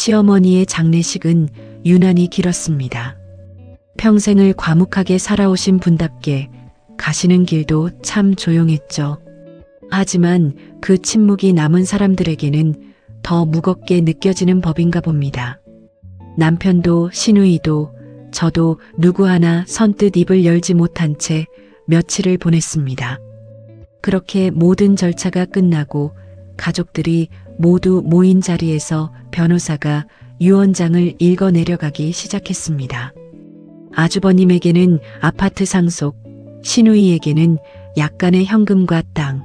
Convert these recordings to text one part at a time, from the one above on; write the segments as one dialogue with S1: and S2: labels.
S1: 시어머니의 장례식은 유난히 길었습니다. 평생을 과묵하게 살아오신 분답게 가시는 길도 참 조용했죠. 하지만 그 침묵이 남은 사람들에게는 더 무겁게 느껴지는 법인가 봅니다. 남편도 시누이도 저도 누구 하나 선뜻 입을 열지 못한 채 며칠을 보냈습니다. 그렇게 모든 절차가 끝나고 가족들이 모두 모인 자리에서 변호사가 유언장을 읽어 내려가기 시작했습니다. 아주버님에게는 아파트 상속, 시누이에게는 약간의 현금과 땅.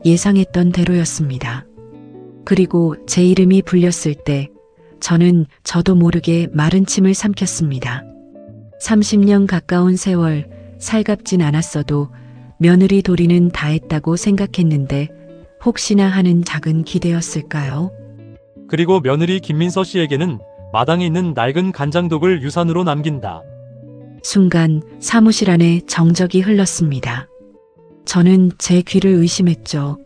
S1: 예상했던 대로였습니다. 그리고 제 이름이 불렸을 때 저는 저도 모르게 마른 침을 삼켰습니다. 30년 가까운 세월 살갑진 않았어도 며느리 도리는 다 했다고 생각했는데 혹시나 하는 작은 기대였을까요?
S2: 그리고 며느리 김민서 씨에게는 마당에 있는 낡은 간장독을 유산으로 남긴다.
S1: 순간 사무실 안에 정적이 흘렀습니다. 저는 제 귀를 의심했죠.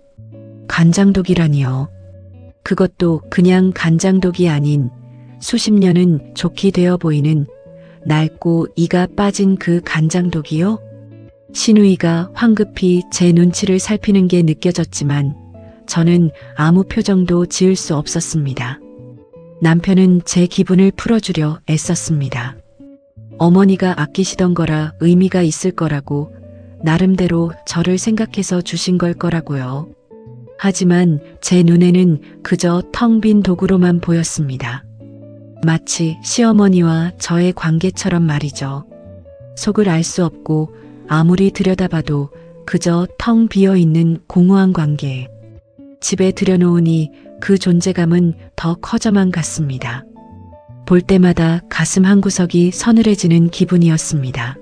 S1: 간장독이라니요. 그것도 그냥 간장독이 아닌 수십 년은 좋게 되어 보이는 낡고 이가 빠진 그 간장독이요? 시누이가 황급히 제 눈치를 살피는 게 느껴졌지만 저는 아무 표정도 지을 수 없었습니다. 남편은 제 기분을 풀어주려 애썼습니다. 어머니가 아끼시던 거라 의미가 있을 거라고 나름대로 저를 생각해서 주신 걸 거라고요. 하지만 제 눈에는 그저 텅 빈 도구로만 보였습니다. 마치 시어머니와 저의 관계처럼 말이죠. 속을 알 수 없고 아무리 들여다봐도 그저 텅 비어있는 공허한 관계. 집에 들여놓으니 그 존재감은 더 커져만 갔습니다. 볼 때마다 가슴 한구석이 서늘해지는 기분이었습니다.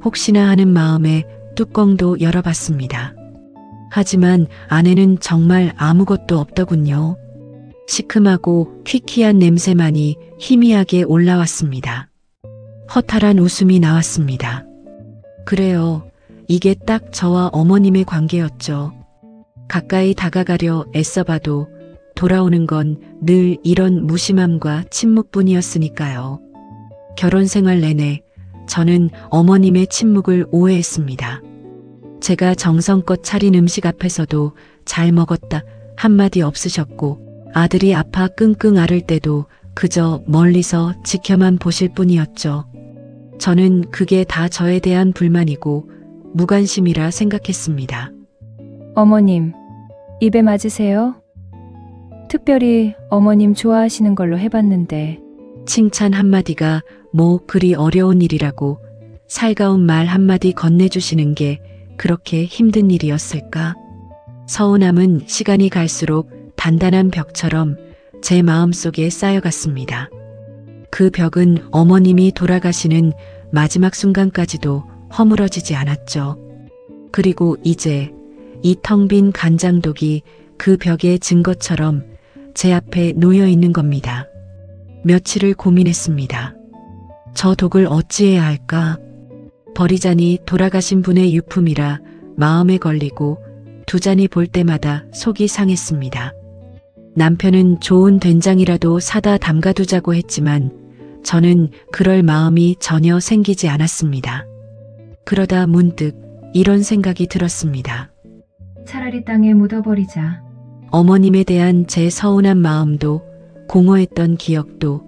S1: 혹시나 하는 마음에 뚜껑도 열어봤습니다. 하지만 안에는 정말 아무것도 없더군요. 시큼하고 퀴퀴한 냄새만이 희미하게 올라왔습니다. 허탈한 웃음이 나왔습니다. 그래요. 이게 딱 저와 어머님의 관계였죠. 가까이 다가가려 애써봐도 돌아오는 건 늘 이런 무심함과 침묵뿐이었으니까요. 결혼 생활 내내 저는 어머님의 침묵을 오해했습니다. 제가 정성껏 차린 음식 앞에서도 잘 먹었다 한마디 없으셨고 아들이 아파 끙끙 앓을 때도 그저 멀리서 지켜만 보실 뿐이었죠. 저는 그게 다 저에 대한 불만이고 무관심이라 생각했습니다.
S3: 어머님, 입에 맞으세요? 특별히 어머님 좋아하시는 걸로 해봤는데.
S1: 칭찬 한마디가 뭐 그리 어려운 일이라고 살가운 말 한마디 건네주시는 게 그렇게 힘든 일이었을까? 서운함은 시간이 갈수록 단단한 벽처럼 제 마음속에 쌓여갔습니다. 그 벽은 어머님이 돌아가시는 마지막 순간까지도 허물어지지 않았죠. 그리고 이제 이 텅 빈 간장독이 그 벽의 증거처럼 제 앞에 놓여 있는 겁니다. 며칠을 고민했습니다. 저 독을 어찌해야 할까? 버리자니 돌아가신 분의 유품이라 마음에 걸리고 두 잔이 볼 때마다 속이 상했습니다. 남편은 좋은 된장이라도 사다 담가두자고 했지만 저는 그럴 마음이 전혀 생기지 않았습니다. 그러다 문득 이런 생각이 들었습니다.
S3: 차라리 땅에 묻어버리자.
S1: 어머님에 대한 제 서운한 마음도 공허했던 기억도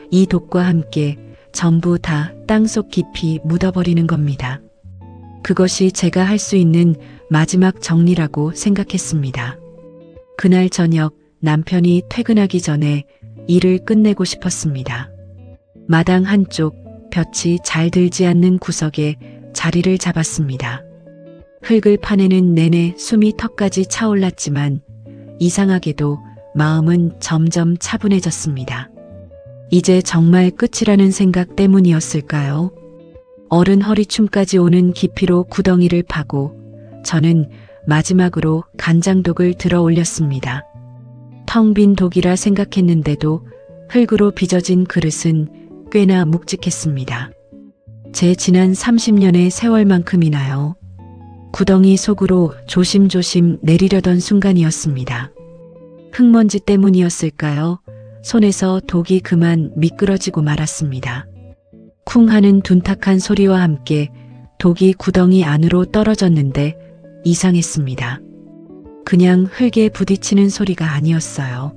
S1: 이 독과 함께 전부 다 땅속 깊이 묻어버리는 겁니다. 그것이 제가 할 수 있는 마지막 정리라고 생각했습니다. 그날 저녁 남편이 퇴근하기 전에 일을 끝내고 싶었습니다. 마당 한쪽 볕이 잘 들지 않는 구석에 자리를 잡았습니다. 흙을 파내는 내내 숨이 턱까지 차올랐지만 이상하게도 마음은 점점 차분해졌습니다. 이제 정말 끝이라는 생각 때문이었을까요? 어른 허리춤까지 오는 깊이로 구덩이를 파고 저는 마지막으로 간장독을 들어 올렸습니다. 텅 빈 독이라 생각했는데도 흙으로 빚어진 그릇은 꽤나 묵직했습니다. 제 지난 30년의 세월만큼이나요. 구덩이 속으로 조심조심 내리려던 순간이었습니다. 흙먼지 때문이었을까요? 손에서 독이 그만 미끄러지고 말았습니다. 쿵 하는 둔탁한 소리와 함께 독이 구덩이 안으로 떨어졌는데 이상했습니다. 그냥 흙에 부딪히는 소리가 아니었어요.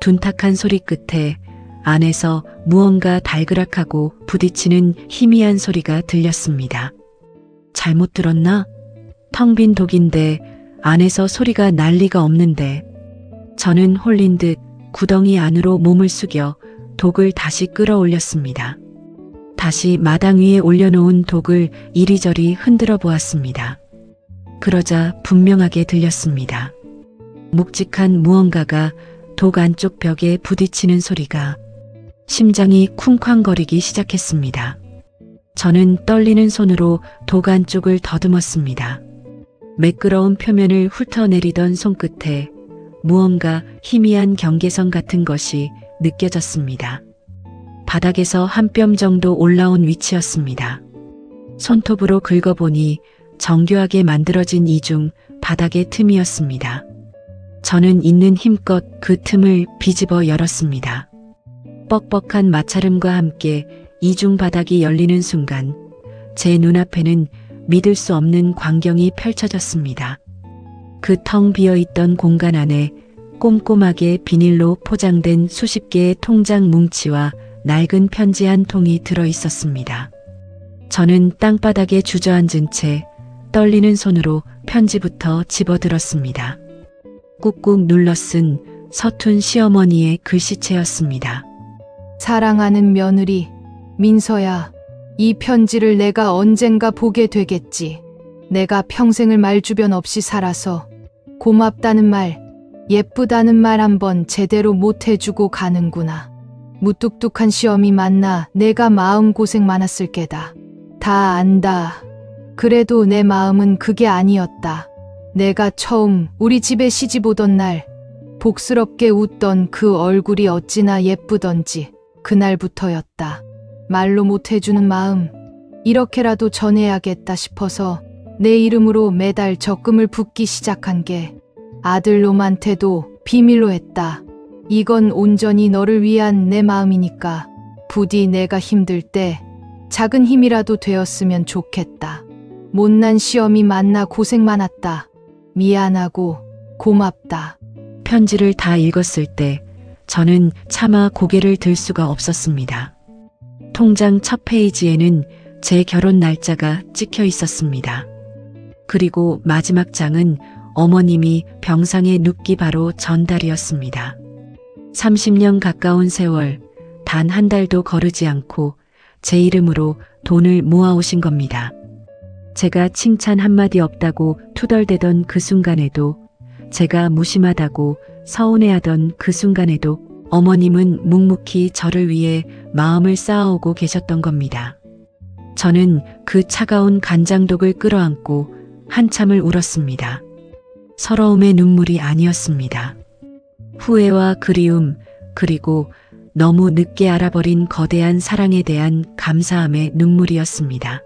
S1: 둔탁한 소리 끝에 안에서 무언가 달그락하고 부딪히는 희미한 소리가 들렸습니다. 잘못 들었나? 텅 빈 독인데 안에서 소리가 날 리가 없는데. 저는 홀린 듯 구덩이 안으로 몸을 숙여 독을 다시 끌어올렸습니다. 다시 마당 위에 올려놓은 독을 이리저리 흔들어 보았습니다. 그러자 분명하게 들렸습니다. 묵직한 무언가가 독 안쪽 벽에 부딪히는 소리가. 심장이 쿵쾅거리기 시작했습니다. 저는 떨리는 손으로 독 안쪽을 더듬었습니다. 매끄러운 표면을 훑어내리던 손끝에 무언가 희미한 경계선 같은 것이 느껴졌습니다. 바닥에서 한 뼘 정도 올라온 위치였습니다. 손톱으로 긁어보니 정교하게 만들어진 이중 바닥의 틈이었습니다. 저는 있는 힘껏 그 틈을 비집어 열었습니다. 뻑뻑한 마찰음과 함께 이중 바닥이 열리는 순간 제 눈앞에는 믿을 수 없는 광경이 펼쳐졌습니다. 그 텅 비어있던 공간 안에 꼼꼼하게 비닐로 포장된 수십 개의 통장 뭉치와 낡은 편지 한 통이 들어 있었습니다. 저는 땅바닥에 주저앉은 채 떨리는 손으로 편지부터 집어들었습니다. 꾹꾹 눌러 쓴 서툰 시어머니의 글씨체였습니다.
S4: 사랑하는 며느리, 민서야, 이 편지를 내가 언젠가 보게 되겠지. 내가 평생을 말주변 없이 살아서 고맙다는 말, 예쁘다는 말 한번 제대로 못 해주고 가는구나. 무뚝뚝한 시험이 만나 내가 마음고생 많았을 게다. 다 안다. 그래도 내 마음은 그게 아니었다. 내가 처음 우리 집에 시집 오던 날 복스럽게 웃던 그 얼굴이 어찌나 예쁘던지 그날부터였다. 말로 못 해주는 마음, 이렇게라도 전해야겠다 싶어서 내 이름으로 매달 적금을 붓기 시작한 게 아들놈한테도 비밀로 했다. 이건 온전히 너를 위한 내 마음이니까 부디 내가 힘들 때 작은 힘이라도 되었으면 좋겠다. 못난 시험이 만나 고생 많았다. 미안하고 고맙다.
S1: 편지를 다 읽었을 때 저는 차마 고개를 들 수가 없었습니다. 통장 첫 페이지에는 제 결혼 날짜가 찍혀 있었습니다. 그리고 마지막 장은 어머님이 병상에 눕기 바로 전달이었습니다. 30년 가까운 세월, 단 한 달도 거르지 않고 제 이름으로 돈을 모아오신 겁니다. 제가 칭찬 한마디 없다고 투덜대던 그 순간에도, 제가 무심하다고 서운해하던 그 순간에도 어머님은 묵묵히 저를 위해 마음을 쌓아오고 계셨던 겁니다. 저는 그 차가운 간장독을 끌어안고 한참을 울었습니다. 서러움의 눈물이 아니었습니다. 후회와 그리움, 그리고 너무 늦게 알아버린 거대한 사랑에 대한 감사함의 눈물이었습니다.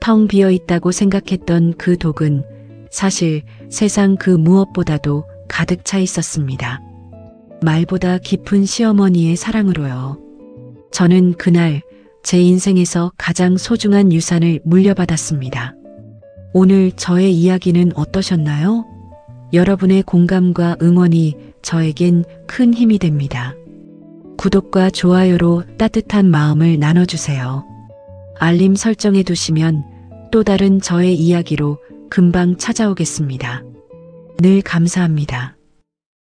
S1: 텅 비어있다고 생각했던 그 독은 사실 세상 그 무엇보다도 가득 차 있었습니다. 말보다 깊은 시어머니의 사랑으로요. 저는 그날 제 인생에서 가장 소중한 유산을 물려받았습니다. 오늘 저의 이야기는 어떠셨나요? 여러분의 공감과 응원이 저에겐 큰 힘이 됩니다. 구독과 좋아요로 따뜻한 마음을 나눠주세요. 알림 설정해 두시면 또 다른 저의 이야기로 금방 찾아오겠습니다. 늘 감사합니다.